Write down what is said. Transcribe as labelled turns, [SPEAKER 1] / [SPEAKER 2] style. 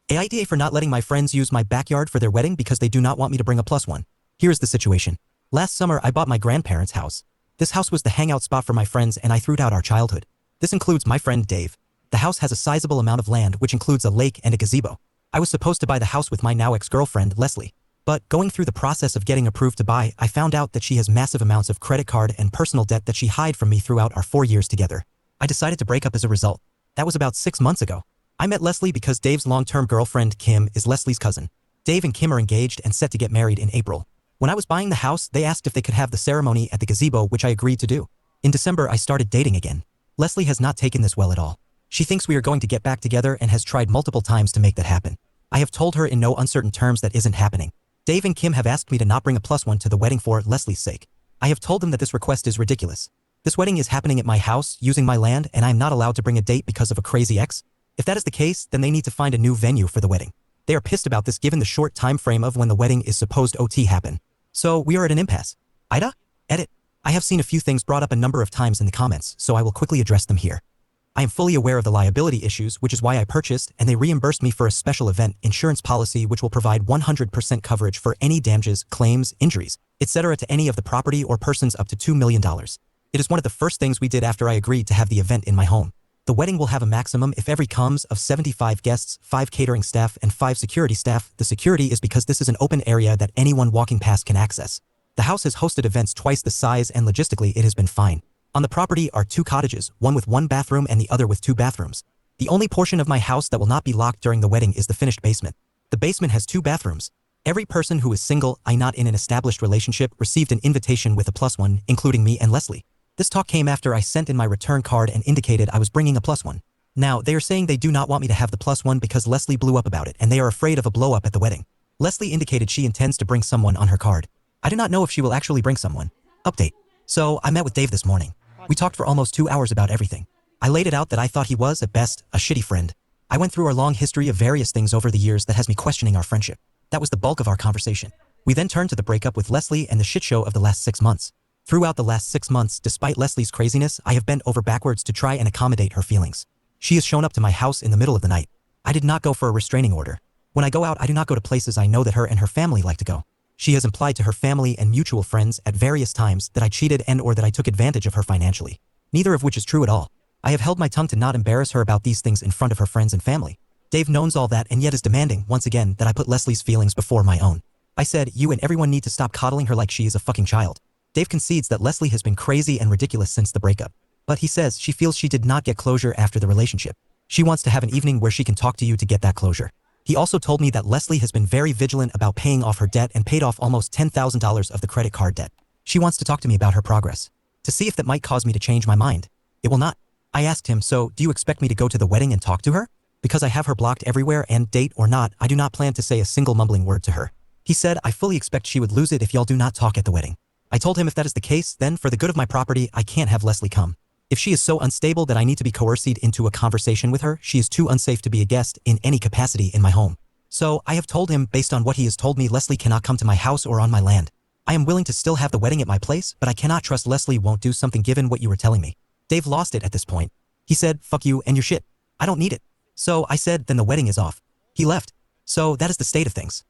[SPEAKER 1] AITA for not letting my friends use my backyard for their wedding because they do not want me to bring a plus one. Here is the situation. Last summer I bought my grandparents' house. This house was the hangout spot for my friends and I threw out our childhood. This includes my friend Dave. The house has a sizable amount of land which includes a lake and a gazebo. I was supposed to buy the house with my now ex-girlfriend Leslie. But going through the process of getting approved to buy, I found out that she has massive amounts of credit card and personal debt that she hid from me throughout our 4 years together. I decided to break up as a result. That was about 6 months ago. I met Leslie because Dave's long-term girlfriend Kim is Leslie's cousin. Dave and Kim are engaged and set to get married in April. When I was buying the house, they asked if they could have the ceremony at the gazebo, which I agreed to do. In December, I started dating again. Leslie has not taken this well at all. She thinks we are going to get back together and has tried multiple times to make that happen. I have told her in no uncertain terms that isn't happening. Dave and Kim have asked me to not bring a plus one to the wedding for Leslie's sake. I have told them that this request is ridiculous. This wedding is happening at my house, using my land, and I am not allowed to bring a date because of a crazy ex. If that is the case, then they need to find a new venue for the wedding. They are pissed about this given the short time frame of when the wedding is supposed to happen. So we are at an impasse. AITA? Edit. I have seen a few things brought up a number of times in the comments, so I will quickly address them here. I am fully aware of the liability issues, which is why I purchased, and they reimbursed me for a special event insurance policy which will provide 100% coverage for any damages, claims, injuries, etc. to any of the property or persons up to $2 million. It is one of the first things we did after I agreed to have the event in my home. The wedding will have a maximum, if every comes, of 75 guests, 5 catering staff, and 5 security staff. The security is because this is an open area that anyone walking past can access. The house has hosted events twice the size and logistically it has been fine. On the property are 2 cottages, one with 1 bathroom and the other with 2 bathrooms. The only portion of my house that will not be locked during the wedding is the finished basement. The basement has 2 bathrooms. Every person who is single, not in an established relationship, received an invitation with a plus one, including me and Leslie. This talk came after I sent in my return card and indicated I was bringing a plus one. Now, they are saying they do not want me to have the plus one because Leslie blew up about it and they are afraid of a blow up at the wedding. Leslie indicated she intends to bring someone on her card. I do not know if she will actually bring someone. Update. So, I met with Dave this morning. We talked for almost 2 hours about everything. I laid it out that I thought he was, at best, a shitty friend. I went through our long history of various things over the years that has me questioning our friendship. That was the bulk of our conversation. We then turned to the breakup with Leslie and the shit show of the last 6 months. Throughout the last 6 months, despite Leslie's craziness, I have bent over backwards to try and accommodate her feelings. She has shown up to my house in the middle of the night. I did not go for a restraining order. When I go out, I do not go to places I know that her and her family like to go. She has implied to her family and mutual friends at various times that I cheated and/or that I took advantage of her financially. Neither of which is true at all. I have held my tongue to not embarrass her about these things in front of her friends and family. Dave knows all that and yet is demanding, once again, that I put Leslie's feelings before my own. I said, you and everyone need to stop coddling her like she is a fucking child. Dave concedes that Leslie has been crazy and ridiculous since the breakup. But he says she feels she did not get closure after the relationship. She wants to have an evening where she can talk to you to get that closure. He also told me that Leslie has been very vigilant about paying off her debt and paid off almost $10,000 of the credit card debt. She wants to talk to me about her progress, to see if that might cause me to change my mind. It will not. I asked him, so do you expect me to go to the wedding and talk to her? Because I have her blocked everywhere and, date or not, I do not plan to say a single mumbling word to her. He said, I fully expect she would lose it if y'all do not talk at the wedding. I told him if that is the case, then for the good of my property, I can't have Leslie come. If she is so unstable that I need to be coerced into a conversation with her, she is too unsafe to be a guest in any capacity in my home. So, I have told him, based on what he has told me, Leslie cannot come to my house or on my land. I am willing to still have the wedding at my place, but I cannot trust Leslie won't do something given what you were telling me. Dave lost it at this point. He said, fuck you and your shit. I don't need it. So I said, then the wedding is off. He left. So that is the state of things.